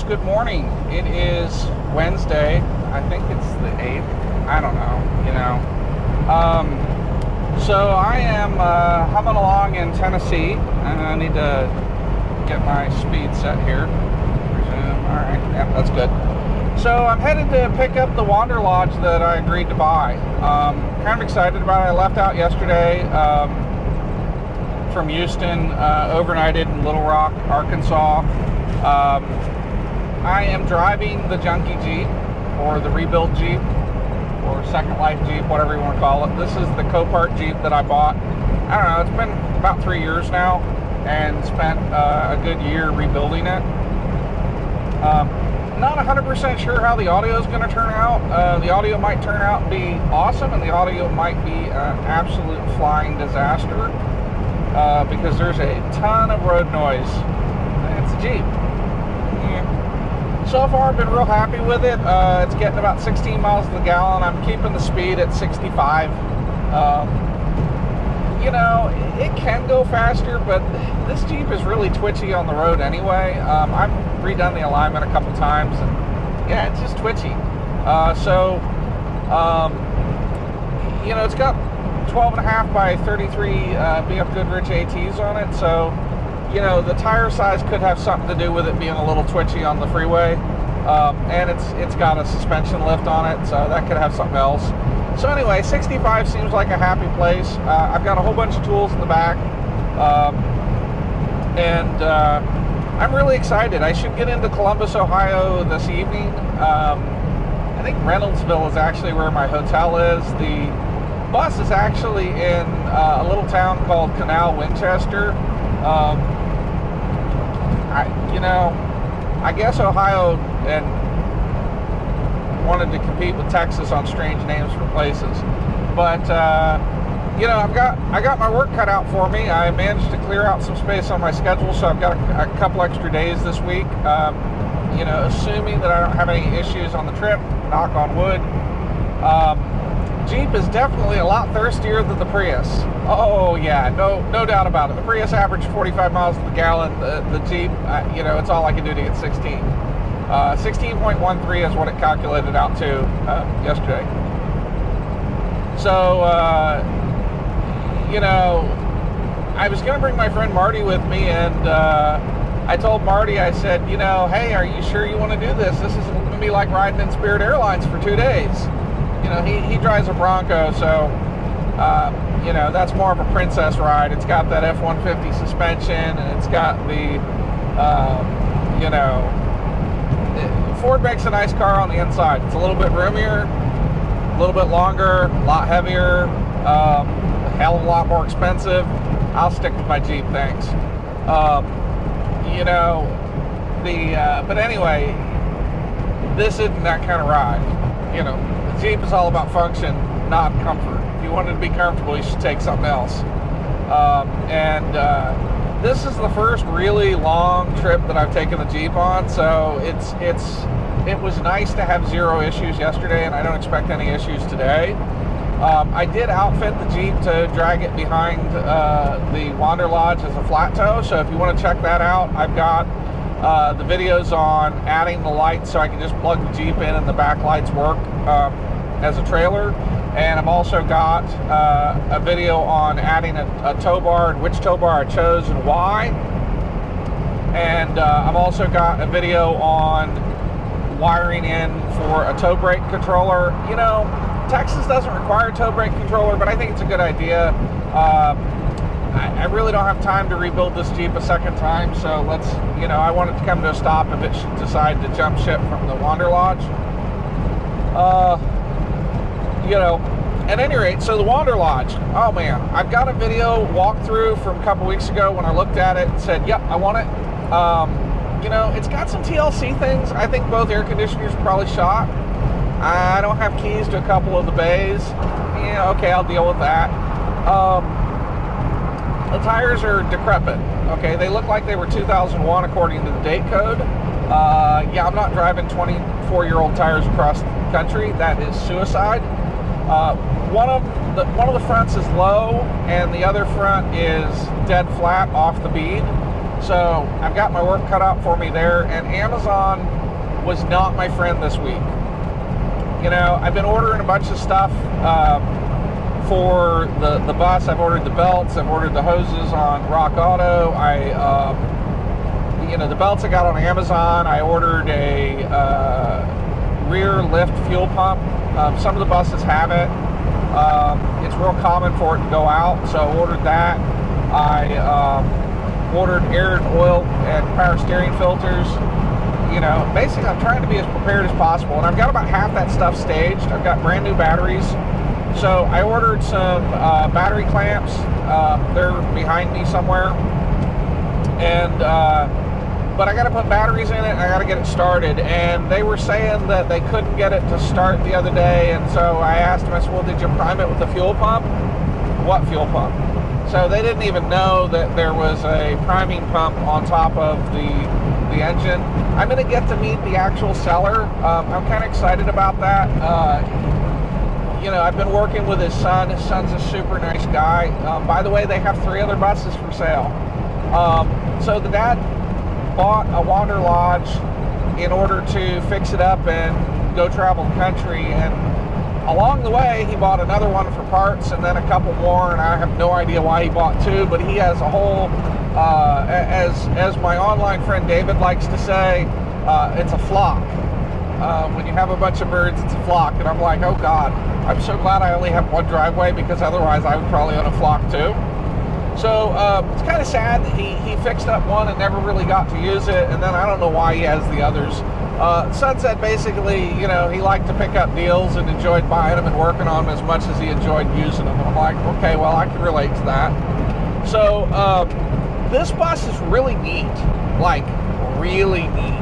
good morning. It is Wednesday. I think it's the 8th. I don't know, So I am humming along in Tennessee, and I need to get my speed set here. Resume. All right, yeah, that's good. So I'm headed to pick up the Wanderlodge that I agreed to buy. Kind of excited about it. I left out yesterday from Houston, overnighted in Little Rock, Arkansas. I am driving the junkie Jeep, or the rebuild Jeep, or Second Life Jeep, whatever you want to call it. This is the Copart Jeep that I bought. I don't know, it's been about 3 years now, and spent a good year rebuilding it. Not 100% sure how the audio is going to turn out. The audio might turn out and be awesome, and the audio might be an absolute flying disaster, because there's a ton of road noise. It's a Jeep. So far, I've been real happy with it. It's getting about 16 miles to the gallon. I'm keeping the speed at 65. It can go faster, but this Jeep is really twitchy on the road anyway. I've redone the alignment a couple times, and yeah, it's just twitchy. It's got 12.5 by 33 BF Goodrich ATs on it, so the tire size could have something to do with it being a little twitchy on the freeway. And it's got a suspension lift on it, so that could have something else. So anyway, 65 seems like a happy place. I've got a whole bunch of tools in the back, and I'm really excited. I should get into Columbus, Ohio this evening. I think Reynoldsville is actually where my hotel is. The bus is actually in a little town called Canal, Winchester. I guess Ohio and wanted to compete with Texas on strange names for places, but I got my work cut out for me. I managed to clear out some space on my schedule, so I've got a couple extra days this week. Assuming that I don't have any issues on the trip, knock on wood. Jeep is definitely a lot thirstier than the Prius. Oh yeah, no doubt about it. The Prius averaged 45 miles to the gallon. The Jeep, it's all I can do to get 16. 16.13 is what it calculated out to yesterday. So, I was going to bring my friend Marty with me, and I told Marty, I said, hey, are you sure you want to do this? This is going to be like riding in Spirit Airlines for 2 days. He drives a Bronco, so, that's more of a princess ride. It's got that F-150 suspension, and it's got the, Ford makes a nice car on the inside. It's a little bit roomier, a little bit longer, a lot heavier, a hell of a lot more expensive. I'll stick with my Jeep, thanks. But anyway, this isn't that kind of ride. The Jeep is all about function, not comfort. If you wanted to be comfortable, you should take something else. This is the first really long trip that I've taken the Jeep on, so it was nice to have zero issues yesterday, and I don't expect any issues today. I did outfit the Jeep to drag it behind the Wanderlodge as a flat tow, so if you want to check that out, I've got the videos on adding the lights so I can just plug the Jeep in and the back lights work as a trailer. And I've also got a video on adding a tow bar and which tow bar I chose and why. And I've also got a video on wiring in for a tow brake controller. Texas doesn't require a tow brake controller, but I think it's a good idea. I really don't have time to rebuild this Jeep a second time, so I want it to come to a stop if it should decide to jump ship from the Wanderlodge. At any rate, so the Wanderlodge, oh man, I've got a video walkthrough from a couple weeks ago when I looked at it and said, yep, I want it. It's got some TLC things. I think both air conditioners are probably shot. I don't have keys to a couple of the bays. Yeah, okay, I'll deal with that. The tires are decrepit. Okay, they look like they were 2001 according to the date code. I'm not driving 24-year-old tires across the country. That is suicide. One of the fronts is low, and the other front is dead flat off the bead. So I've got my work cut out for me there, and Amazon was not my friend this week. You know, I've been ordering a bunch of stuff for the bus. I've ordered the belts, I've ordered the hoses on Rock Auto. The belts I got on Amazon. I ordered a rear lift fuel pump. Some of the buses have it. It's real common for it to go out, so I ordered that. I ordered air and oil and power steering filters. You know, basically I'm trying to be as prepared as possible, and I've got about half that stuff staged. I've got brand new batteries. So I ordered some battery clamps. They're behind me somewhere. And but I got to put batteries in it, and I got to get it started. And they were saying that they couldn't get it to start the other day. And so I asked them, I said, well, did you prime it with the fuel pump? What fuel pump? So they didn't even know that there was a priming pump on top of the engine. I'm going to get to meet the actual seller. I'm kind of excited about that. I've been working with his son. His son's a super nice guy. By the way, they have 3 other buses for sale. So the dad bought a Wanderlodge in order to fix it up and go travel the country. And along the way, he bought another one for parts, and then a couple more. And I have no idea why he bought 2, but he has a whole, as my online friend David likes to say, it's a flock. When you have a bunch of birds, it's a flock. And I'm like, oh God, I'm so glad I only have one driveway, because otherwise I would probably own a flock too. So it's kind of sad that he fixed up one and never really got to use it, and then I don't know why he has the others. Son said basically, he liked to pick up deals and enjoyed buying them and working on them as much as he enjoyed using them. And I'm like, okay, well, I can relate to that. So this bus is really neat, like really neat.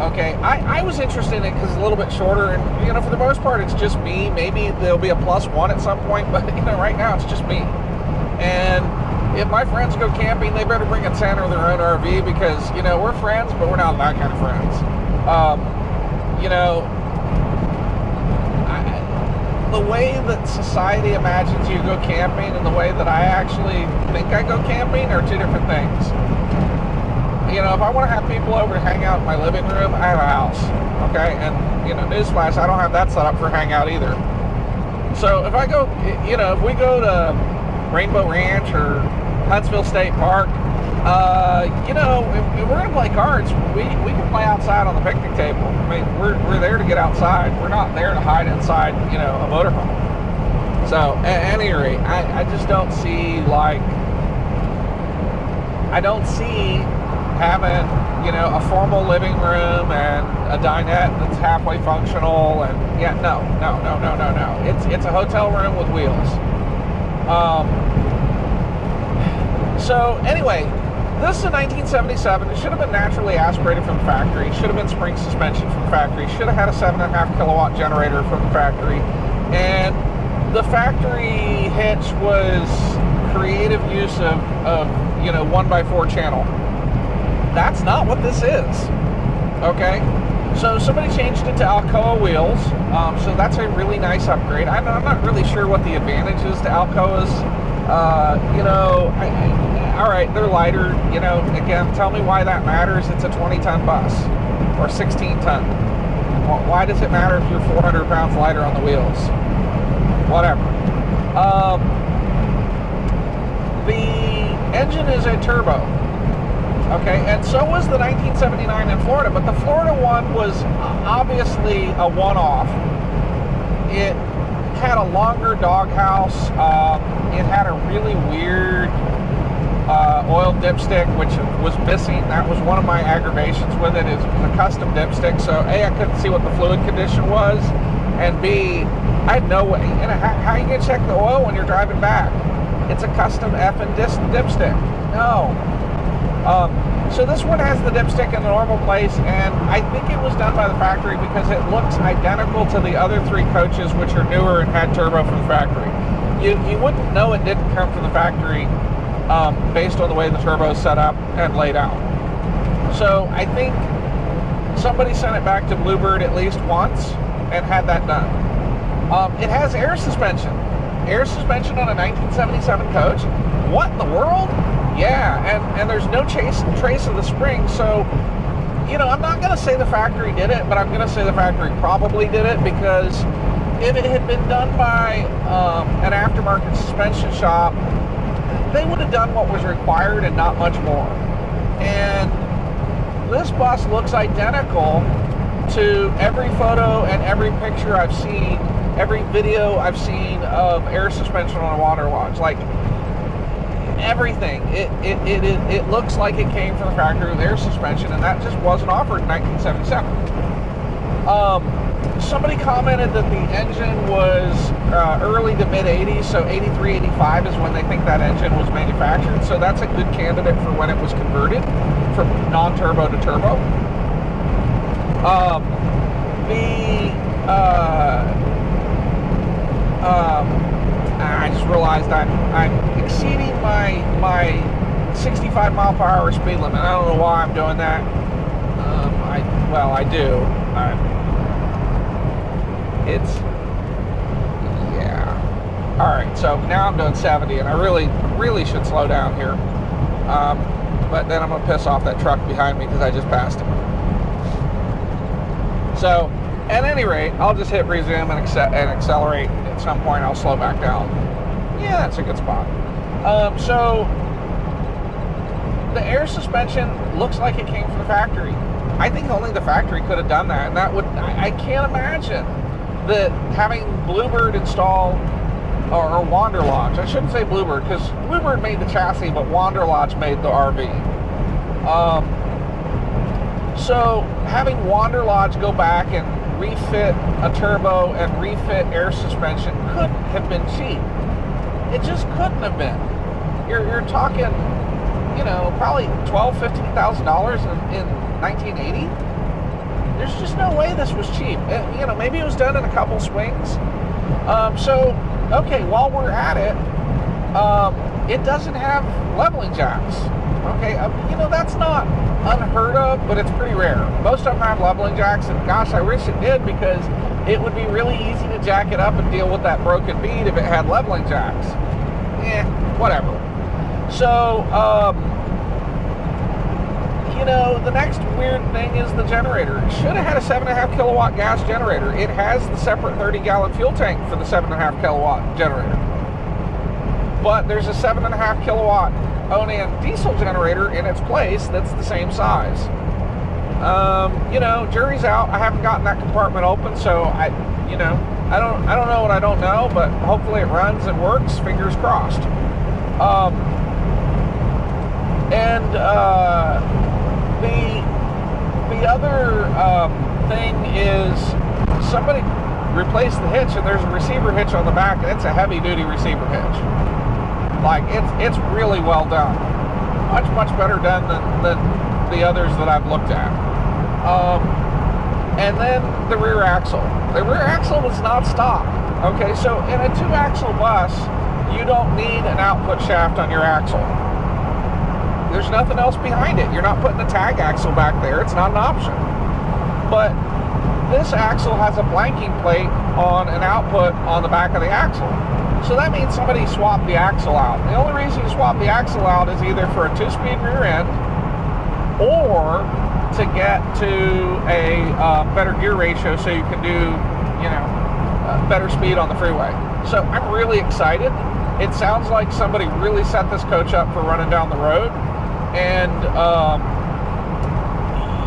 Okay, I was interested in it because it's a little bit shorter, and for the most part it's just me. Maybe there'll be a +1 at some point, but right now it's just me. And if my friends go camping, they better bring a tent or their own RV, because we're friends, but we're not that kind of friends. The way that society imagines you go camping and the way that I actually think I go camping are 2 different things. If I want to have people over to hang out in my living room, I have a house, okay? And, newsflash, I don't have that set up for hangout either. So if I go, if we go to Rainbow Ranch or Huntsville State Park, if we're going to play cards, we can play outside on the picnic table. I mean, we're there to get outside. We're not there to hide inside, a motorhome. So, at any rate, I just don't see, having, a formal living room and a dinette that's halfway functional, and no. It's a hotel room with wheels. So anyway, this is a 1977. It should have been naturally aspirated from the factory. Should have been spring suspension from the factory. Should have had a 7.5 kilowatt generator from the factory. And the factory hitch was creative use of 1x4 channel. That's not what this is, okay? So somebody changed it to Alcoa wheels, so that's a really nice upgrade. I'm not really sure what the advantage is to Alcoas. All right, they're lighter. Again, tell me why that matters. It's a 20-ton bus or 16-ton. Why does it matter if you're 400 pounds lighter on the wheels? Whatever. The engine is a turbo. Okay, and so was the 1979 in Florida, but the Florida one was obviously a one-off. It had a longer doghouse. It had a really weird oil dipstick, which was missing. That was one of my aggravations with it, is a custom dipstick. So A, I couldn't see what the fluid condition was, and B, I had no way. How are you gonna check the oil when you're driving back? It's a custom effing dipstick. No. So this one has the dipstick in the normal place, and I think it was done by the factory because it looks identical to the other 3 coaches, which are newer and had turbo from the factory. You wouldn't know it didn't come from the factory based on the way the turbo is set up and laid out. So I think somebody sent it back to Bluebird at least once and had that done. It has air suspension. air suspension on a 1977 coach? What in the world? Yeah, and there's no trace of the spring, so, you know, I'm not going to say the factory did it, but I'm going to say the factory probably did it, because if it had been done by an aftermarket suspension shop, they would have done what was required and not much more. And this bus looks identical to every photo and every picture I've seen, every video I've seen of air suspension on a Wanderlodge. Like, everything. It looks like it came from the factory with air suspension, and that just wasn't offered in 1977. Somebody commented that the engine was early to mid 80s, so 83, 85 is when they think that engine was manufactured. So that's a good candidate for when it was converted from non-turbo to turbo. I just realized I'm exceeding my 65 mile per hour speed limit. I don't know why I'm doing that. I do. Yeah. All right, so now I'm doing 70, and I really should slow down here. But then I'm gonna piss off that truck behind me because I just passed him. So, at any rate, I'll just hit resume and accelerate. At some point, I'll slow back down. Yeah, that's a good spot. So, the air suspension looks like it came from the factory. I think only the factory could have done that, and I can't imagine that having Bluebird install, or Wanderlodge, I shouldn't say Bluebird, because Bluebird made the chassis, but Wanderlodge made the RV. So having Wanderlodge go back and refit a turbo and refit air suspension couldn't have been cheap. It just couldn't have been. You're talking, you know, probably $12,000, $15,000 in 1980. There's just no way this was cheap. You know, maybe it was done in a couple swings. So, okay, while we're at it, it doesn't have leveling jacks. Okay, you know, that's not unheard of, but it's pretty rare. Most of them have leveling jacks, and gosh, I wish it did, because it would be really easy to jack it up and deal with that broken bead if it had leveling jacks. Whatever. So, you know, the next weird thing is the generator. It should have had a 7.5 kilowatt gas generator. It has the separate 30-gallon fuel tank for the 7.5 kilowatt generator. But there's a 7.5 kilowatt Onan diesel generator in its place that's the same size. You know, jury's out. I haven't gotten that compartment open, so I don't know what I don't know, but hopefully it runs and works. Fingers crossed. The other thing is somebody replaced the hitch, and there's a receiver hitch on the back, and it's a heavy-duty receiver hitch. Like, it's really well done. Much better done than the others that I've looked at. And then the rear axle. The rear axle was not stock. Okay, so in a 2-axle bus, you don't need an output shaft on your axle. There's nothing else behind it. You're not putting a tag axle back there. It's not an option. But this axle has a blanking plate on an output on the back of the axle. So that means somebody swapped the axle out. The only reason you swap the axle out is either for a 2-speed rear end, or to get to a better gear ratio so you can do, you know, better speed on the freeway. So I'm really excited. It sounds like somebody really set this coach up for running down the road. And,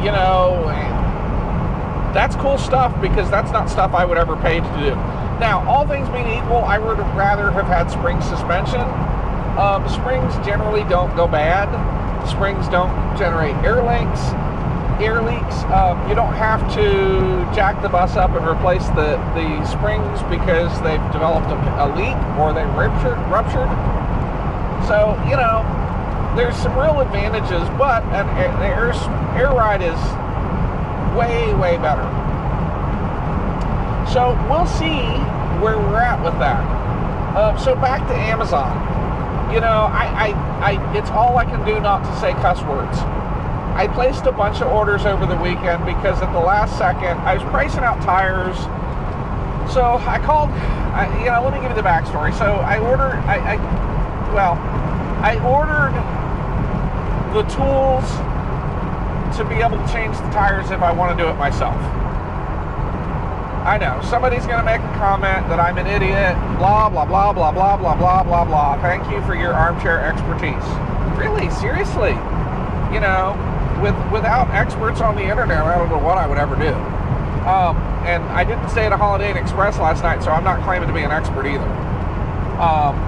you know, that's cool stuff, because that's not stuff I would ever pay to do. Now, all things being equal, I would have rather have had spring suspension. Springs generally don't go bad. Springs don't generate air leaks. You don't have to jack the bus up and replace the springs because they've developed a leak or they ruptured. So, you know, there's some real advantages, but the air ride is way better. So we'll see where we're at with that. So back to Amazon. You know, it's all I can do not to say cuss words. I placed a bunch of orders over the weekend because at the last second, I was pricing out tires So I called, let me give you the backstory. So I ordered, I ordered the tools to be able to change the tires if I want to do it myself. I know, somebody's going to make a comment that I'm an idiot, blah, blah, blah, blah, blah, blah, blah, blah, blah. Thank you for your armchair expertise. Really? Seriously? Without experts on the internet, I don't know what I would ever do. And I didn't stay at a Holiday Inn Express last night, so I'm not claiming to be an expert either.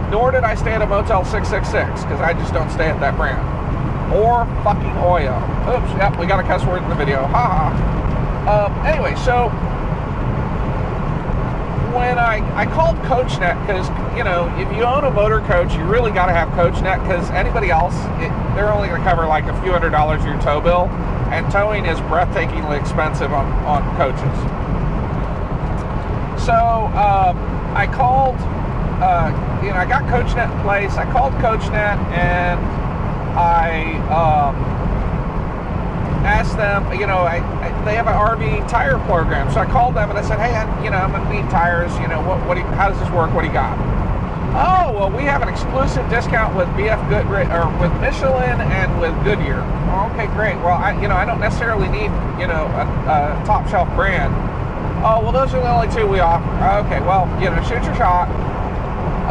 Nor did I stay at a Motel 666, because I just don't stay at that brand. Or fucking Oyo. Oops, yep, we got a cuss word in the video. Ha ha. Anyway, so when I called CoachNet, because, if you own a motor coach, you really got to have CoachNet, because anybody else, they're only going to cover like a few $100s of your tow bill, and towing is breathtakingly expensive on coaches. So I called, I got CoachNet in place. I called CoachNet, and I asked them, they have an RV tire program. So I called them and I said, hey, I'm going to need tires. How does this work? What do you got? Oh, well, we have an exclusive discount with with Michelin and with Goodyear. Oh, okay, great. Well, I don't necessarily need, a top shelf brand. Oh, well, those are the only two we offer. Okay, well, shoot your shot.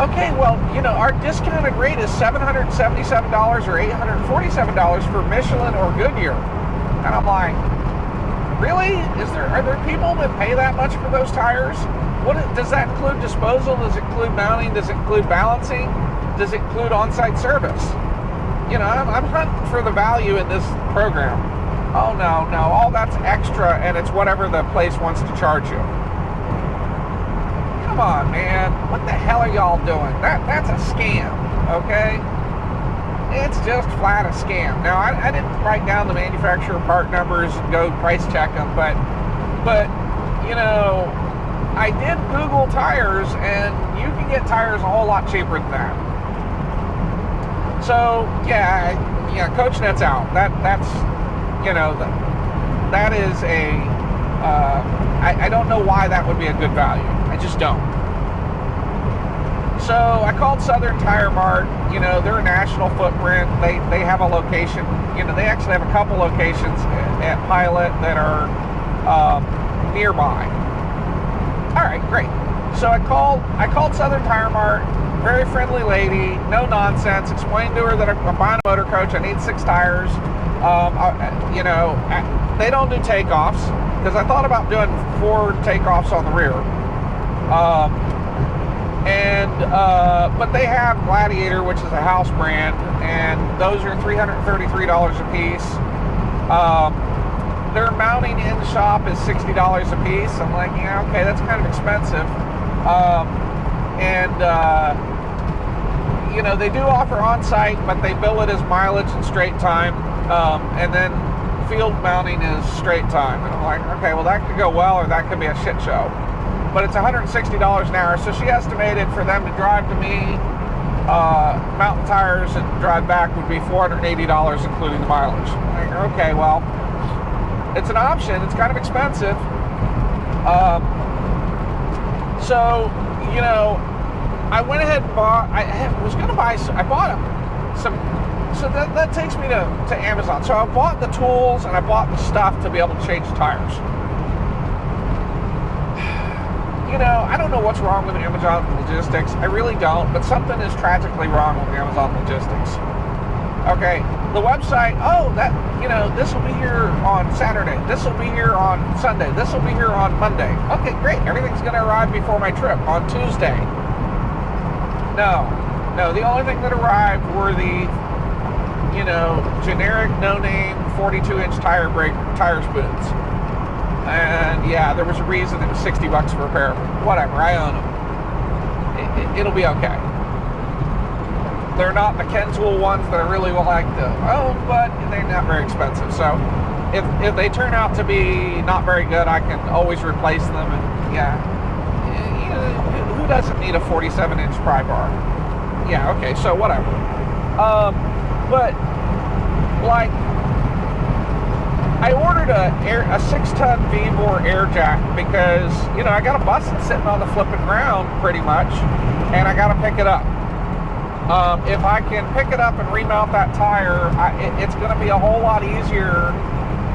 Okay, well, our discounted rate is $777 or $847 for Michelin or Goodyear. And I'm like, really? Are there people that pay that much for those tires? Does that include disposal? Does it include mounting? Does it include balancing? Does it include on-site service? I'm hunting for the value in this program. Oh, no, all that's extra, and it's whatever the place wants to charge you. Come on, man. What the hell are y'all doing? That's a scam, okay? It's just flat a scam. Now, I didn't write down the manufacturer part numbers and go price check them, but I did Google tires, and you can get tires a whole lot cheaper than that. So, yeah, CoachNet's out. That's that is I don't know why that would be a good value. I just don't. So I called Southern Tire Mart. They're a national footprint. They have a location. They actually have a couple locations at Pilot that are nearby. All right, great. So I called Southern Tire Mart. Very friendly lady, no nonsense. Explained to her that I'm buying a motor coach. I need 6 tires. They don't do takeoffs, because I thought about doing 4 takeoffs on the rear. But they have Gladiator, which is a house brand, and those are $333 a piece. Their mounting in the shop is $60 a piece. I'm like, yeah, okay, that's kind of expensive. They do offer on-site, but they bill it as mileage and straight time, and then field mounting is straight time. And I'm like, okay, well, that could go well, or that could be a shit show. But it's $160 an hour, so she estimated for them to drive to me, mount the tires, and drive back would be $480, including the mileage. I'm like, okay, well, it's an option. It's kind of expensive. I went ahead and bought, I bought some, so that takes me to Amazon. So I bought the tools and I bought the stuff to be able to change the tires. I don't know what's wrong with Amazon logistics. I really don't, but something is tragically wrong with Amazon logistics. Okay, the website, this will be here on Saturday. This will be here on Sunday. This will be here on Monday. Okay, great. Everything's going to arrive before my trip on Tuesday. No, the only thing that arrived were the, generic, no-name, 42-inch tire spoons. And yeah, there was a reason it was $60 for a pair of them. Whatever, I own them. It'll be okay. They're not the Kentool ones that I really would like to own, but they're not very expensive. So if they turn out to be not very good, I can always replace them. And yeah, who doesn't need a 47-inch pry bar? Yeah, okay, so whatever. But like, I ordered a 6-ton V-bore air jack because, you know, I got a bus that's sitting on the flipping ground pretty much, and I got to pick it up. If I can pick it up and remount that tire, it's going to be a whole lot easier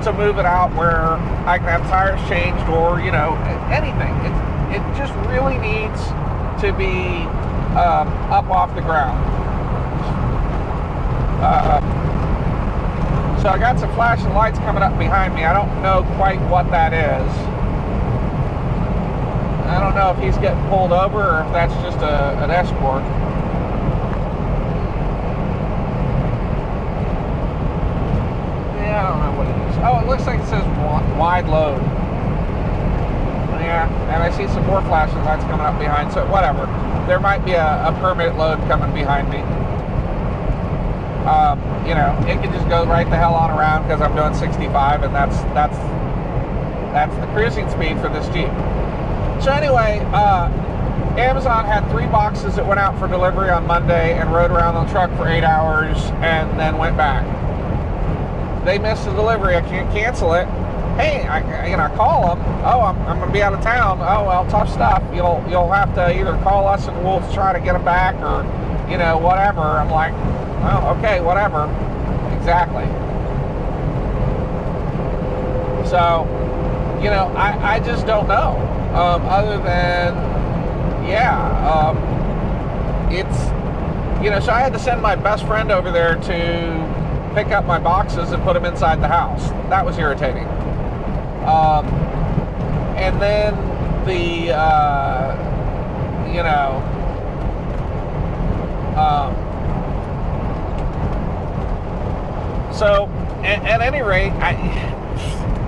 to move it out where I can have tires changed or, you know, anything. It just really needs to be up off the ground. So I got some flashing lights coming up behind me. I don't know quite what that is. I don't know if he's getting pulled over or if that's just an escort. Yeah, I don't know what it is. Oh, it looks like it says wide load. Yeah, and I see some more flashing lights coming up behind, so whatever. There might be a permit load coming behind me. You know, it can just go right the hell on around because I'm doing 65, and that's the cruising speed for this Jeep. So anyway, Amazon had 3 boxes that went out for delivery on Monday and rode around on the truck for 8 hours and then went back. They missed the delivery. I can't cancel it. Hey, I call them. Oh, I'm going to be out of town. Oh, well, tough stuff. You'll have to either call us and we'll try to get them back, or, you know, whatever. I'm like, oh, okay, whatever. Exactly. So, you know, I just don't know. Other than, yeah, it's, you know, so I had to send my best friend over there to pick up my boxes and put them inside the house. That was irritating. And then the, you know, so at any rate,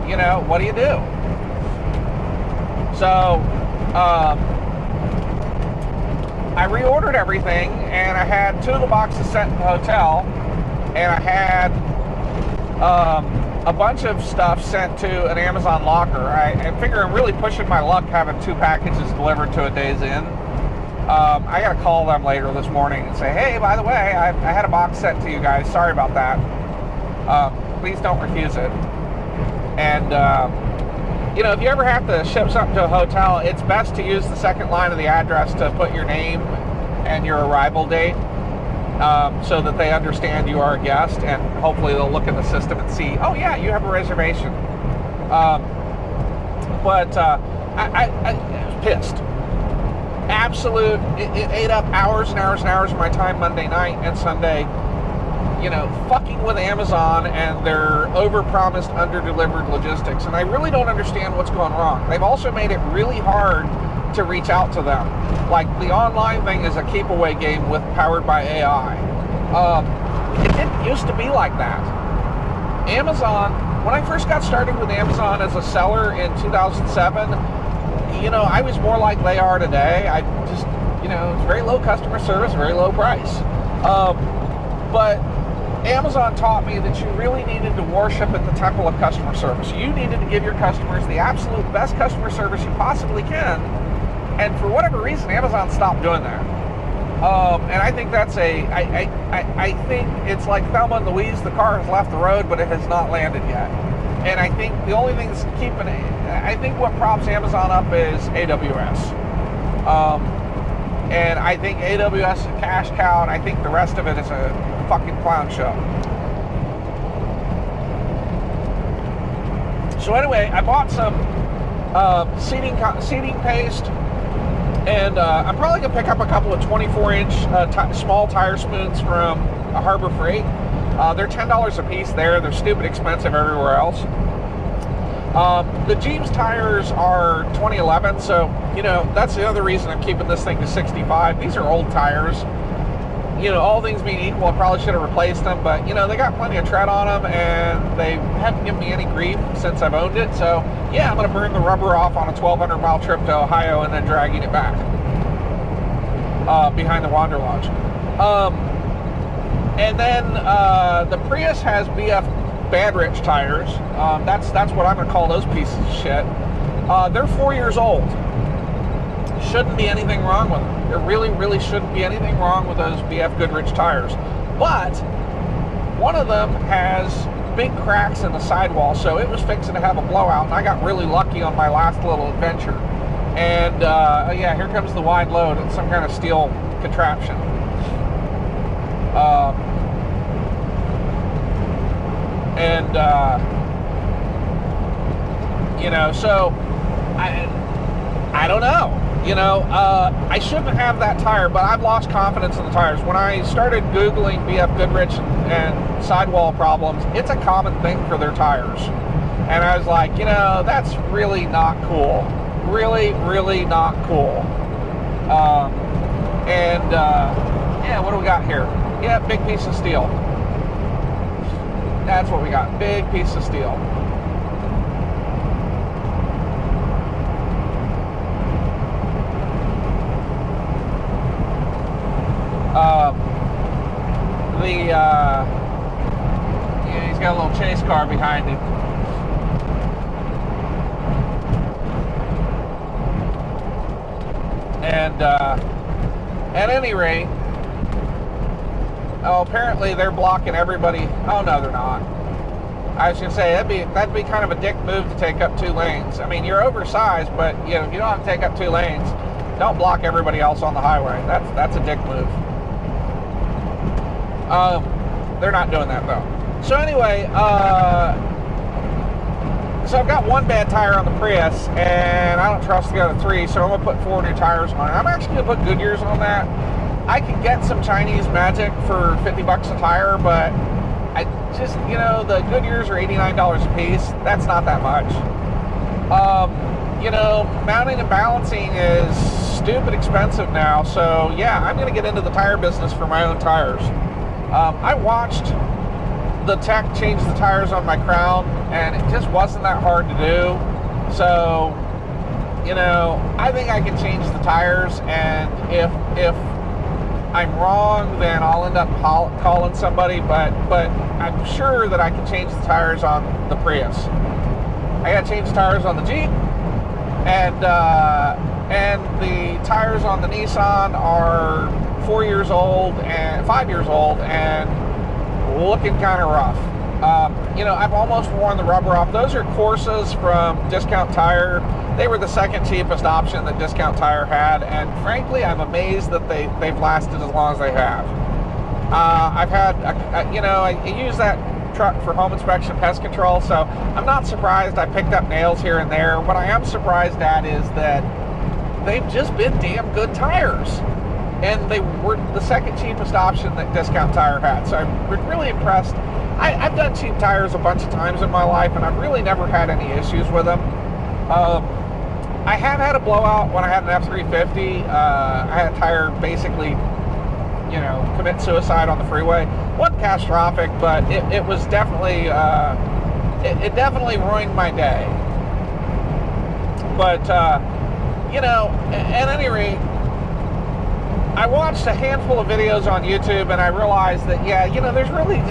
you know, what do you do? So, I reordered everything, and I had 2 of the boxes sent to the hotel, and I had a bunch of stuff sent to an Amazon locker. I figure I'm really pushing my luck having 2 packages delivered to a day's in. I got to call them later this morning and say, hey, by the way, I had a box sent to you guys. Sorry about that. Please don't refuse it. And, you know, if you ever have to ship something to a hotel, it's best to use the second line of the address to put your name and your arrival date, so that they understand you are a guest, and hopefully they'll look in the system and see, oh yeah, you have a reservation. But I was pissed. Absolute, it ate up hours and hours and hours of my time Monday night and Sunday, you know, fucking with Amazon and their over-promised, under-delivered logistics. And I really don't understand what's going wrong. They've also made it really hard to reach out to them. Like, the online thing is a keep-away game powered by AI. It didn't used to be like that. Amazon, when I first got started with Amazon as a seller in 2007, you know, I was more like they are today. I just, you know, it's very low customer service, very low price. But Amazon taught me that you really needed to worship at the temple of customer service. You needed to give your customers the absolute best customer service you possibly can. And for whatever reason, Amazon stopped doing that. And I think that's I think it's like Thelma and Louise, the car has left the road, but it has not landed yet. And I think the only thing that's keeping it, I think what props Amazon up is AWS. And I think AWS is a cash cow, and I think the rest of it is a fucking clown show. So anyway, I bought some seating paste, and I'm probably going to pick up a couple of 24-inch small tire spoons from Harbor Freight. They're $10 a piece there. They're stupid expensive everywhere else. The Jeep's tires are 2011, so, you know, that's the other reason I'm keeping this thing to 65. These are old tires. You know, all things being equal, I probably should have replaced them, but, you know, they got plenty of tread on them, and they haven't given me any grief since I've owned it. So, yeah, I'm going to burn the rubber off on a 1,200-mile trip to Ohio and then dragging it back behind the Wanderlodge. And then the Prius has BF Badrich tires. That's what I'm going to call those pieces of shit. They're 4 years old. Shouldn't be anything wrong with them. There really, really shouldn't be anything wrong with those BF Goodrich tires. But one of them has big cracks in the sidewall, so it was fixing to have a blowout, and I got really lucky on my last little adventure. And yeah, here comes the wide load. It's some kind of steel contraption. You know, so I don't know. You know, I shouldn't have that tire, but I've lost confidence in the tires. When I started Googling BF Goodrich and sidewall problems, it's a common thing for their tires. And I was like, you know, that's really not cool. Really, really not cool. Yeah, what do we got here? Yeah, big piece of steel. That's what we got, big piece of steel. Yeah, he's got a little chase car behind him. And at any rate, oh, apparently they're blocking everybody. Oh no, they're not. I was gonna say that'd be kind of a dick move to take up 2 lanes. I mean, you're oversized, but you know, you don't have to take up 2 lanes. Don't block everybody else on the highway. That's a dick move. They're not doing that though. So anyway, so I've got 1 bad tire on the Prius, and I don't trust the other 3, so I'm gonna put 4 new tires on it. I'm actually gonna put Goodyears on that. I could get some Chinese Magic for $50 a tire, but I just, you know, the Goodyears are $89 a piece. That's not that much. You know, mounting and balancing is stupid expensive now, so yeah, I'm gonna get into the tire business for my own tires. I watched the tech change the tires on my Crown, and it just wasn't that hard to do. So, you know, I think I can change the tires, and if I'm wrong, then I'll end up calling somebody, but I'm sure that I can change the tires on the Prius. I gotta change the tires on the Jeep, and the tires on the Nissan are 4 years old and 5 years old and looking kind of rough. You know, I've almost worn the rubber off. Those are Corsas from Discount Tire. They were the second cheapest option that Discount Tire had, and frankly, I'm amazed that they've lasted as long as they have. I've had, you know, I use that truck for home inspection, pest control, so I'm not surprised I picked up nails here and there. What I am surprised at is that they've just been damn good tires, and they were the second cheapest option that Discount Tire had, so I'm really impressed. I've done cheap tires a bunch of times in my life, and I've really never had any issues with them. I have had a blowout when I had an F350. I had a tire basically, you know, commit suicide on the freeway. Wasn't catastrophic, but it was definitely, it definitely ruined my day. But, you know, at any rate, I watched a handful of videos on YouTube, and I realized that, yeah, you know, it's really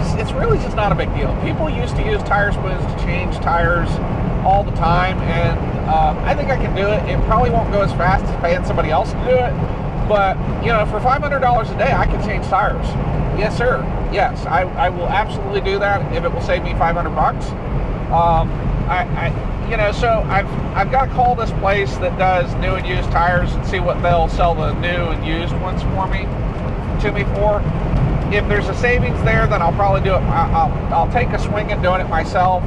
just not a big deal. People used to use tire spoons to change tires all the time, and I think I can do it. It probably won't go as fast as paying somebody else to do it, but, you know, for $500 a day, I can change tires. Yes, sir. Yes, I will absolutely do that if it will save me $500. You know, so I've got to call this place that does new and used tires and see what they'll sell the new and used ones to me for. If there's a savings there, then I'll probably do it. I'll take a swing at doing it myself.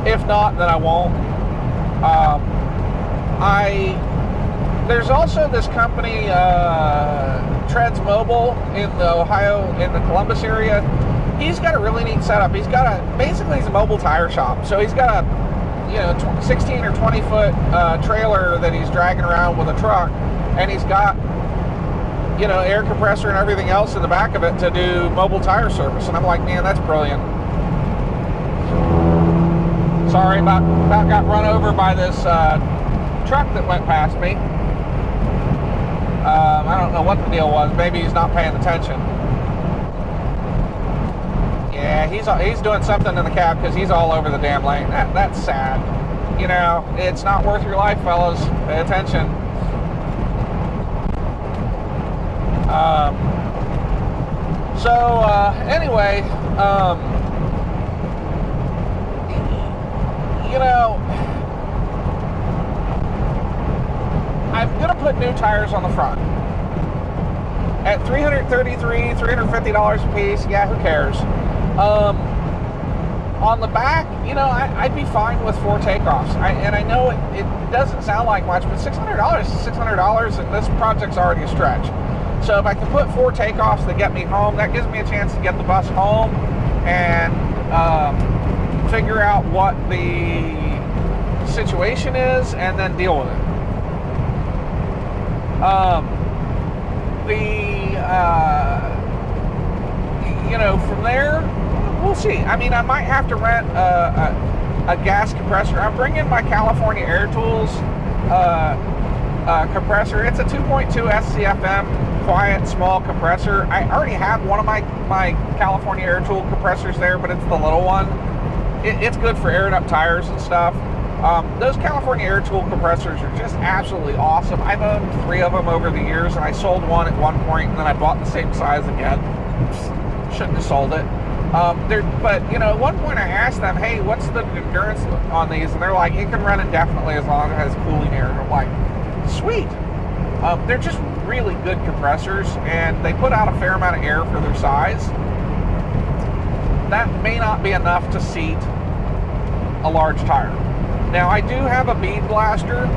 If not, then I won't. There's also this company, Treads Mobile in the Columbus area. He's got a really neat setup. He's a mobile tire shop. So he's got a, you know, 16 or 20 foot trailer that he's dragging around with a truck, and he's got, you know, air compressor and everything else in the back of it to do mobile tire service. And I'm like, man, that's brilliant. Sorry, about got run over by this truck that went past me. I don't know what the deal was. Maybe he's not paying attention. Yeah, he's doing something in the cab because he's all over the damn lane. That's sad. You know, it's not worth your life, fellas. Pay attention. So anyway, you know, I'm gonna put new tires on the front at $333, $350 a piece. Yeah, who cares? On the back, you know, I'd be fine with 4 takeoffs. And I know it doesn't sound like much, but $600 is $600, and this project's already a stretch. So if I can put 4 takeoffs that get me home, that gives me a chance to get the bus home and figure out what the situation is and then deal with it. You know, from there, we'll see. I mean, I might have to rent a gas compressor. I'm bringing my California Air Tools compressor. It's a 2.2 SCFM, quiet, small compressor. I already have one of my California Air Tool compressors there, but it's the little one. It's good for airing up tires and stuff. Those California Air Tool compressors are just absolutely awesome. I've owned 3 of them over the years, and I sold one at one point, and then I bought the same size again. Shouldn't have sold it. But, you know, at one point I asked them, hey, what's the endurance on these? And they're like, it can run indefinitely as long as it has cooling air. And I'm like, sweet. They're just really good compressors, and they put out a fair amount of air for their size. That may not be enough to seat a large tire. Now, I do have a bead blaster,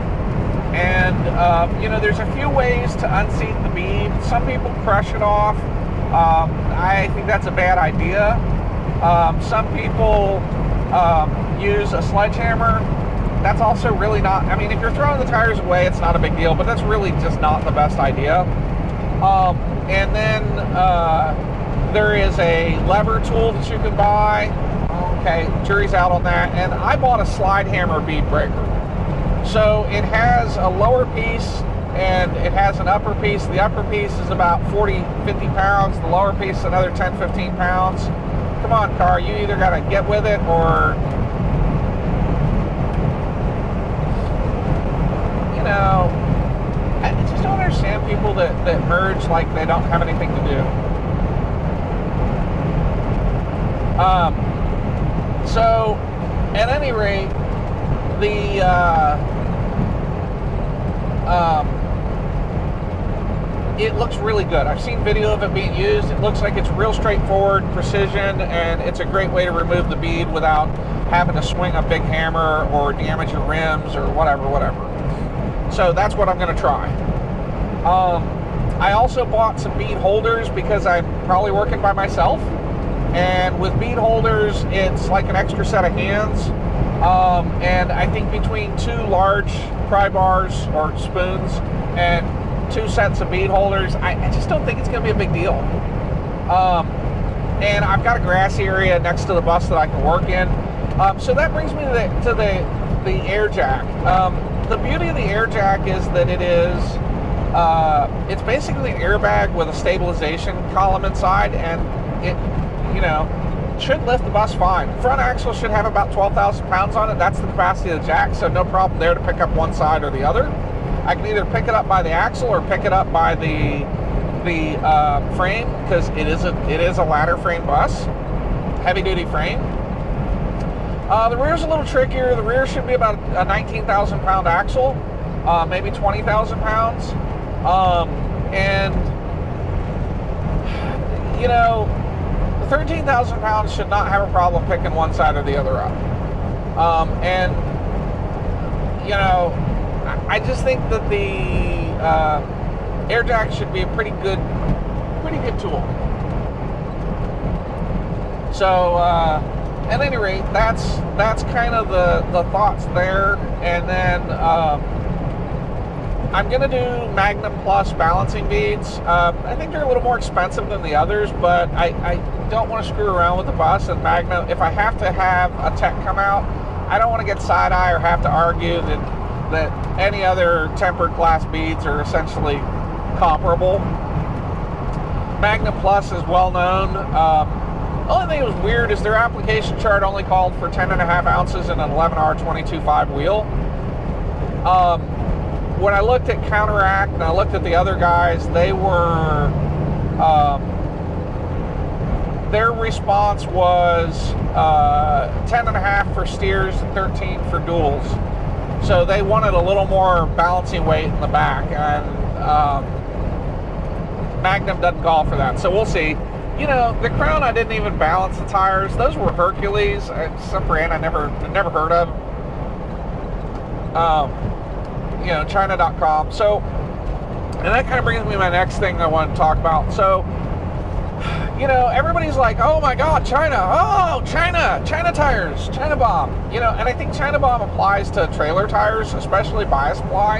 and, you know, there's a few ways to unseat the bead. Some people crush it off. I think that's a bad idea. Some people use a sledgehammer. That's also really not, I mean, if you're throwing the tires away, it's not a big deal, but that's really just not the best idea. And then there is a lever tool that you can buy. Okay, jury's out on that. And I bought a slide hammer bead breaker. So it has a lower piece and it has an upper piece. The upper piece is about 40, 50 pounds. The lower piece is another 10, 15 pounds. Come on, car, you either got to get with it or, you know, I just don't understand people that merge like they don't have anything to do. So, at any rate, it looks really good. I've seen video of it being used. It looks like it's real straightforward, precision, and it's a great way to remove the bead without having to swing a big hammer or damage your rims or whatever. So that's what I'm going to try. I also bought some bead holders because I'm probably working by myself. And with bead holders, it's like an extra set of hands. And I think between 2 large pry bars or spoons and 2 sets of bead holders, I just don't think it's going to be a big deal. And I've got a grassy area next to the bus that I can work in. So that brings me to the air jack. The beauty of the air jack is that it's basically an airbag with a stabilization column inside, and it, you know, should lift the bus fine. Front axle should have about 12,000 pounds on it. That's the capacity of the jack, so no problem there to pick up one side or the other. I can either pick it up by the axle or pick it up by the frame, because it is a ladder frame bus, heavy duty frame. The rear's a little trickier. The rear should be about a 19,000 pound axle, maybe 20,000 pounds, and you know, 13,000 pounds should not have a problem picking one side or the other up. And, you know, I just think that the air jack should be a pretty good tool. So, at any rate, that's kind of the thoughts there. And then I'm going to do Magnum Plus balancing beads. I think they're a little more expensive than the others, but I don't want to screw around with the bus. And Magnum, if I have to have a tech come out, I don't want to get side-eye or have to argue that any other tempered glass beads are essentially comparable. Magnum Plus is well known. The only thing that was weird is their application chart only called for 10.5 ounces in an 11R 22.5 wheel. When I looked at Counteract and I looked at the other guys, they were their response was 10.5 for steers and 13 for duals. So they wanted a little more balancing weight in the back, and Magnum doesn't call for that. So we'll see. You know, the Crown, I didn't even balance the tires. Those were Hercules, some brand I never heard of. You know, China.com. So, and that kind of brings me to my next thing I want to talk about. So, you know, everybody's like, oh my God, China, oh, China tires, China bomb. You know, and I think China bomb applies to trailer tires, especially bias ply.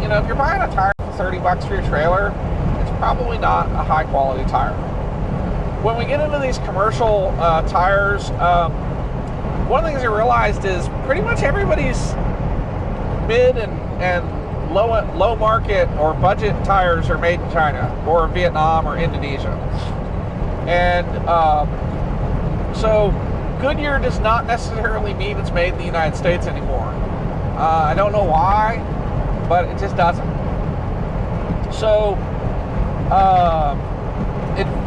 You know, if you're buying a tire for $30 for your trailer, it's probably not a high quality tire. When we get into these commercial tires, one of the things I realized is pretty much everybody's mid and low market or budget tires are made in China or Vietnam or Indonesia. And so Goodyear does not necessarily mean it's made in the United States anymore. I don't know why, but it just doesn't. So,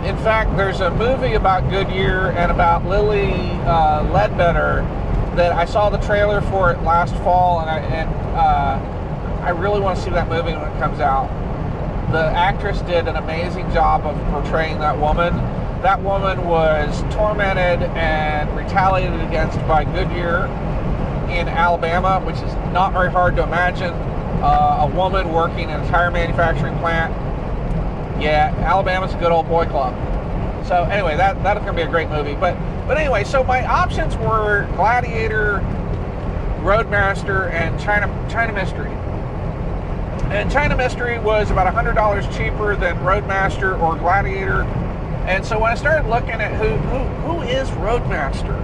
in fact, there's a movie about Goodyear and about Lily Ledbetter that I saw the trailer for it last fall, and I really want to see that movie when it comes out. The actress did an amazing job of portraying that woman. That woman was tormented and retaliated against by Goodyear in Alabama, which is not very hard to imagine. A woman working in a tire manufacturing plant. Yeah, Alabama's a good old boy club. So anyway, that's going to be a great movie. But anyway, so my options were Gladiator, Roadmaster, and China Mystery. And China Mystery was about $100 cheaper than Roadmaster or Gladiator. And so when I started looking at who is Roadmaster,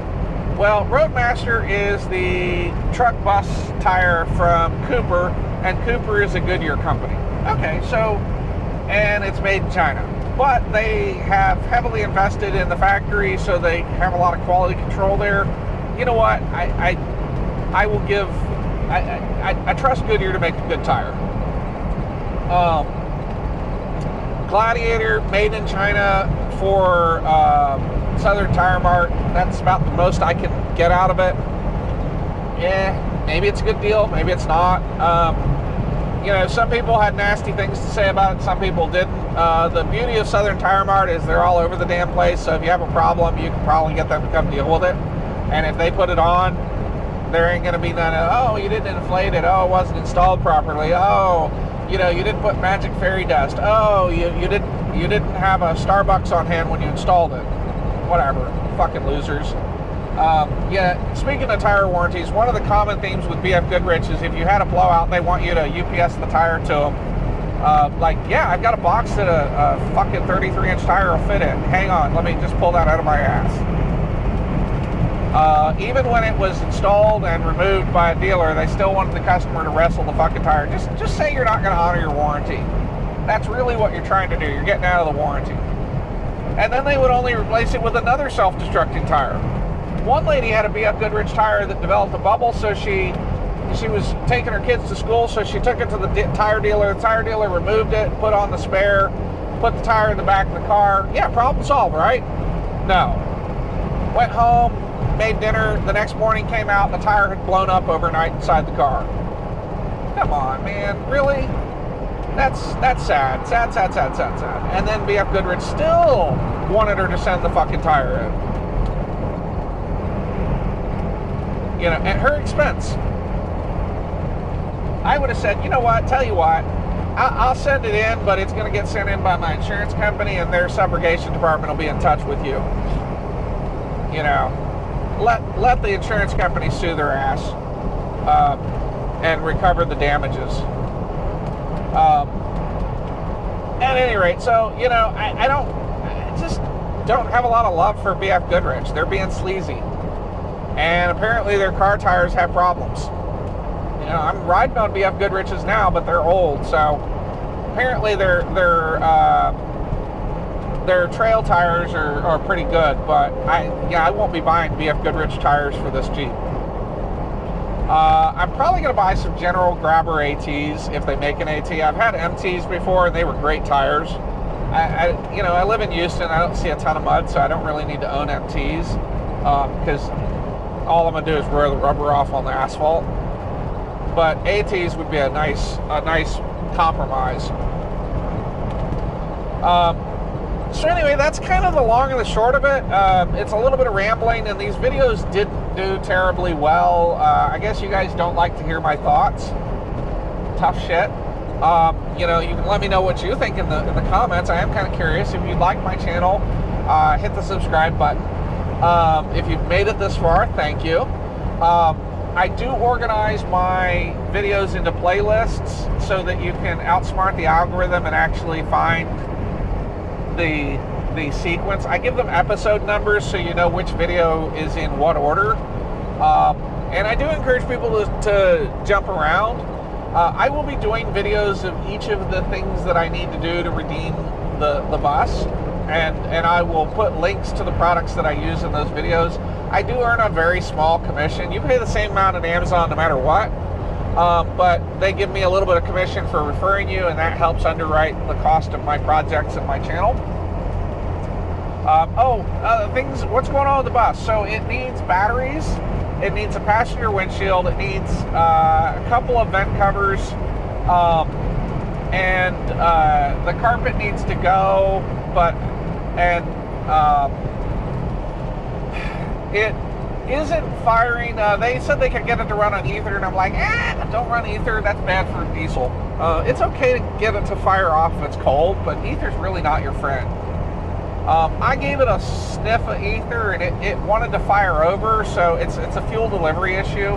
well, Roadmaster is the truck bus tire from Cooper, and Cooper is a Goodyear company. Okay, so, and it's made in China. But they have heavily invested in the factory, so they have a lot of quality control there. You know what? I will give, I trust Goodyear to make a good tire. Gladiator, made in China for Southern Tire Mart. That's about the most I can get out of it. Yeah, maybe it's a good deal, maybe it's not. You know, some people had nasty things to say about it, some people didn't. The beauty of Southern Tire Mart is they're all over the damn place, so if you have a problem, you can probably get them to come deal with it. And if they put it on, there ain't going to be none of, oh, you didn't inflate it, oh, it wasn't installed properly, oh, you know, you didn't put magic fairy dust, oh, you didn't have a Starbucks on hand when you installed it. Whatever, fucking losers. Yeah, speaking of tire warranties, one of the common themes with BF Goodrich is if you had a blowout, they want you to UPS the tire to them. Like, yeah, I've got a box that a fucking 33-inch tire will fit in. Hang on, let me just pull that out of my ass. Even when it was installed and removed by a dealer, they still wanted the customer to wrestle the fucking tire. Just say you're not going to honor your warranty. That's really what you're trying to do. You're getting out of the warranty. And then they would only replace it with another self-destructing tire. One lady had a BF Goodrich tire that developed a bubble, so she was taking her kids to school, so she took it to the tire dealer. The tire dealer removed it, put on the spare, put the tire in the back of the car. Yeah, problem solved, right? No. Went home, made dinner. The next morning came out, the tire had blown up overnight inside the car. Come on, man. Really? That's sad. Sad. And then BF Goodrich still wanted her to send the fucking tire in. You know, at her expense. I would have said, you know what, tell you what, I'll send it in, but it's going to get sent in by my insurance company, and their subrogation department will be in touch with you. You know, let the insurance company sue their ass and recover the damages. At any rate, so, you know, I just don't have a lot of love for BF Goodrich. They're being sleazy. And apparently their car tires have problems. You know, I'm riding on BF Goodrich's now, but they're old, so apparently their trail tires are pretty good, but I won't be buying BF Goodrich tires for this Jeep. I'm probably going to buy some General Grabber ATs if they make an AT. I've had MTs before, and they were great tires. I live in Houston. I don't see a ton of mud, so I don't really need to own MTs because all I'm gonna do is wear the rubber off on the asphalt. But ATs would be a nice compromise. So anyway, that's kind of the long and the short of it. It's a little bit of rambling, and these videos didn't do terribly well. I guess you guys don't like to hear my thoughts. Tough shit. You can let me know what you think in the comments. I am kind of curious. If you like my channel, hit the subscribe button. If you've made it this far, thank you. I do organize my videos into playlists so that you can outsmart the algorithm and actually find the sequence. I give them episode numbers so you know which video is in what order. And I do encourage people to jump around. I will be doing videos of each of the things that I need to do to redeem the bus, and I will put links to the products that I use in those videos. I do earn a very small commission. You pay the same amount at Amazon no matter what, but they give me a little bit of commission for referring you, and that helps underwrite the cost of my projects and my channel. What's going on with the bus? So it needs batteries, it needs a passenger windshield, it needs a couple of vent covers, and the carpet needs to go, it isn't firing. They said they could get it to run on ether, and I'm like, don't run ether, that's bad for diesel. It's okay to get it to fire off if it's cold, but ether's really not your friend. I gave it a sniff of ether, and it wanted to fire over, so it's a fuel delivery issue.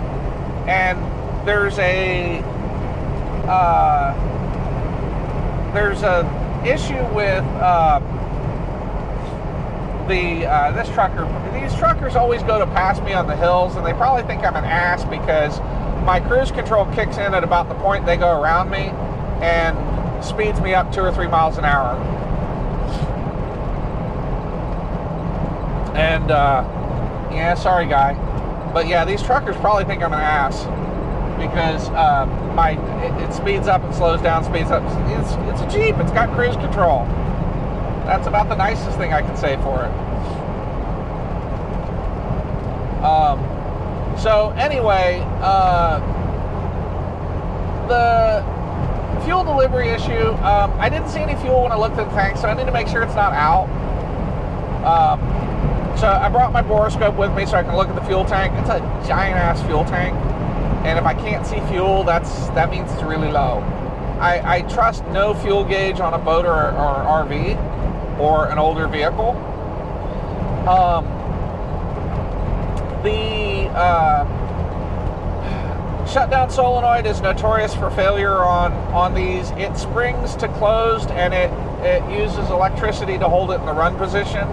And there's a issue with this trucker. These truckers always go to pass me on the hills, and they probably think I'm an ass because my cruise control kicks in at about the point they go around me and speeds me up 2 or 3 miles an hour. And yeah, sorry guy, but yeah, these truckers probably think I'm an ass because it speeds up and slows down, speeds up. It's a Jeep. It's got cruise control. That's about the nicest thing I can say for it. So anyway, the fuel delivery issue. I didn't see any fuel when I looked at the tank, so I need to make sure it's not out. So I brought my borescope with me so I can look at the fuel tank. It's a giant ass fuel tank, and if I can't see fuel, that means it's really low. I trust no fuel gauge on a boat or RV or an older vehicle. The shutdown solenoid is notorious for failure on these. It springs to closed, and it uses electricity to hold it in the run position.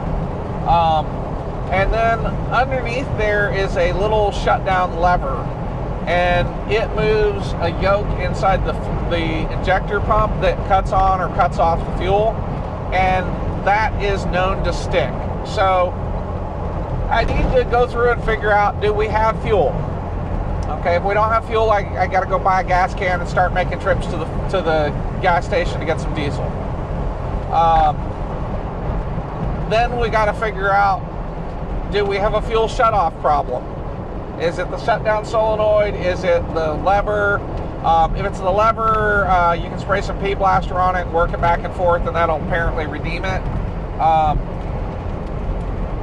And then underneath there is a little shutdown lever, and it moves a yoke inside the injector pump that cuts on or cuts off the fuel, and that is known to stick. So I need to go through and figure out, do we have fuel? Okay, if we don't have fuel, I got to go buy a gas can and start making trips to the gas station to get some diesel. Then we got to figure out, do we have a fuel shutoff problem? Is it the shutdown solenoid? Is it the lever? If it's the lever, you can spray some pea blaster on it and work it back and forth, and that'll apparently redeem it.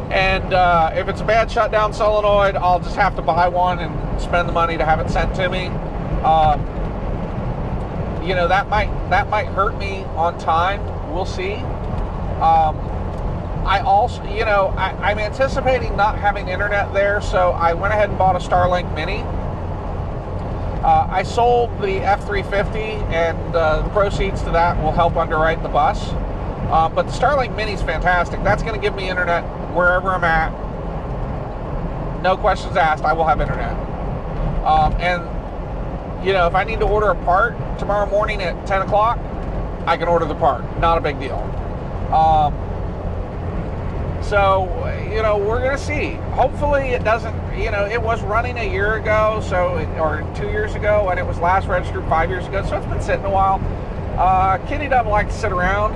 If it's a bad shutdown solenoid, I'll just have to buy one and spend the money to have it sent to me. That might hurt me on time. We'll see. I also, I'm anticipating not having internet there, so I went ahead and bought a Starlink Mini. I sold the F350, and the proceeds to that will help underwrite the bus. But the Starlink Mini is fantastic. That's going to give me internet wherever I'm at. No questions asked, I will have internet. If I need to order a part tomorrow morning at 10 o'clock, I can order the part. Not a big deal. So, we're going to see. Hopefully it doesn't, it was running a year ago, or 2 years ago, and it was last registered 5 years ago, so it's been sitting a while. Kitty doesn't like to sit around.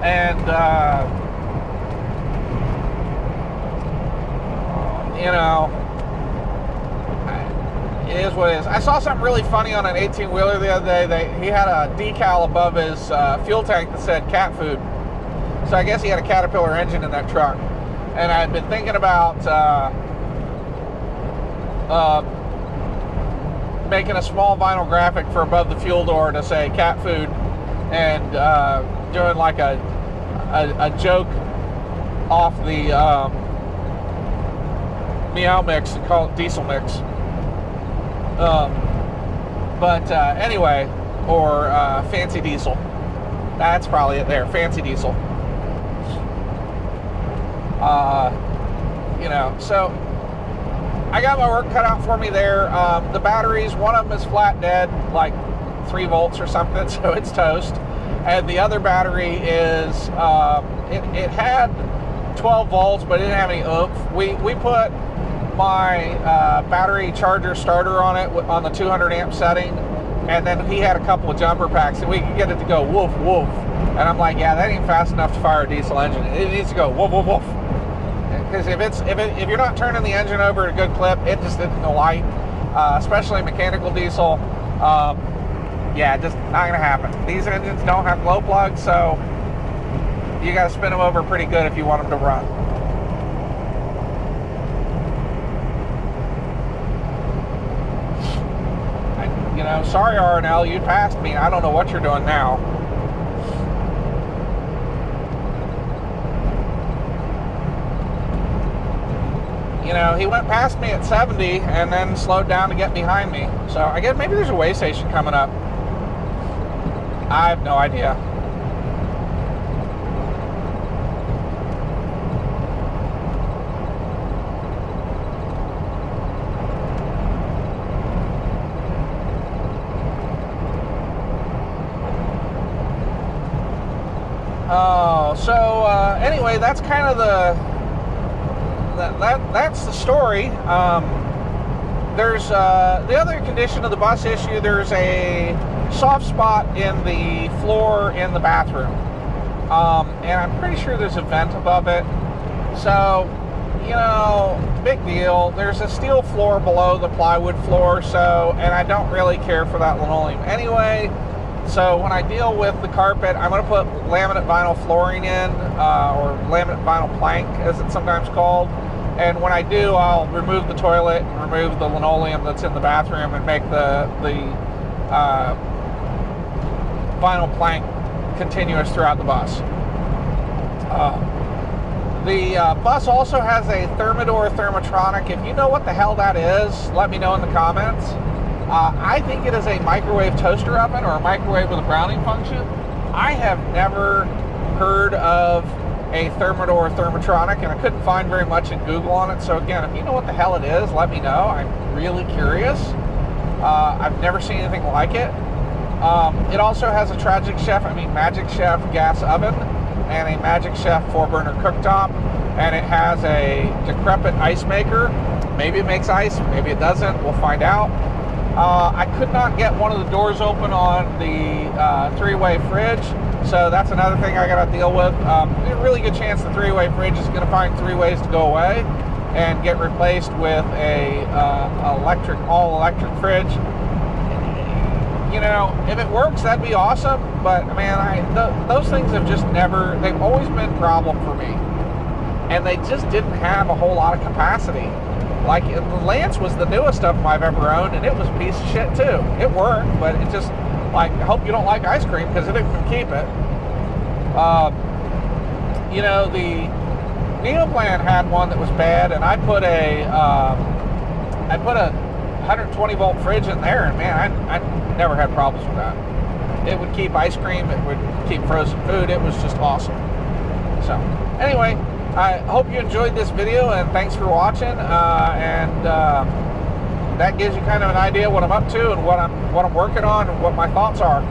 And you know, it is what it is. I saw something really funny on an 18-wheeler the other day. He had a decal above his fuel tank that said cat food. So I guess he had a Caterpillar engine in that truck. And I had been thinking about making a small vinyl graphic for above the fuel door to say cat food, and doing like a joke off the Meow Mix and call it Diesel Mix. Anyway, or Fancy Diesel. That's probably it there, Fancy Diesel. You know, so I got my work cut out for me there. The batteries, one of them is flat dead, like 3 volts or something, so it's toast. And the other battery is, it had 12 volts, but it didn't have any oomph. We put my battery charger starter on it on the 200 amp setting, and then he had a couple of jumper packs, and we could get it to go woof woof. And I'm like, yeah, that ain't fast enough to fire a diesel engine. It needs to go woof woof woof. Because if you're not turning the engine over at a good clip, it just isn't gonna light. Especially mechanical diesel. Yeah, just not gonna happen. These engines don't have glow plugs, so you gotta spin them over pretty good if you want them to run. You know, sorry RNL, you passed me. I don't know what you're doing now. You know, he went past me at 70 and then slowed down to get behind me. So I guess maybe there's a way station coming up. I have no idea. Anyway, that's kind of that's the story. There's the other condition of the bus issue. There's a soft spot in the floor in the bathroom, and I'm pretty sure there's a vent above it. So, you know, big deal. There's a steel floor below the plywood floor, so, and I don't really care for that linoleum anyway. So when I deal with the carpet, I'm going to put laminate vinyl flooring in, or laminate vinyl plank, as it's sometimes called. And when I do, I'll remove the toilet and remove the linoleum that's in the bathroom and make the vinyl plank continuous throughout the bus. The bus also has a Thermador Thermotronic. If you know what the hell that is, let me know in the comments. I think it is a microwave toaster oven or a microwave with a browning function. I have never heard of a Thermador Thermotronic, and I couldn't find very much in Google on it. So again, if you know what the hell it is, let me know. I'm really curious. I've never seen anything like it. It also has a Magic Chef gas oven and a Magic Chef 4-burner cooktop, and it has a decrepit ice maker. Maybe it makes ice, maybe it doesn't. We'll find out. I could not get one of the doors open on the 3-way fridge, so that's another thing I got to deal with. There's a really good chance the 3-way fridge is going to find 3 ways to go away and get replaced with a all-electric fridge. You know, if it works, that'd be awesome, but man, those things have just never, they've always been a problem for me, and they just didn't have a whole lot of capacity. Like, the Lance was the newest of them I've ever owned, and it was a piece of shit too. It worked, but it just, like, I hope you don't like ice cream, because it didn't keep it. You know, the Neoplan had one that was bad, and I put a 120 volt fridge in there, and man, I never had problems with that. It would keep ice cream, it would keep frozen food, it was just awesome. So, anyway, I hope you enjoyed this video, and thanks for watching, that gives you kind of an idea what I'm up to and what I'm working on and what my thoughts are.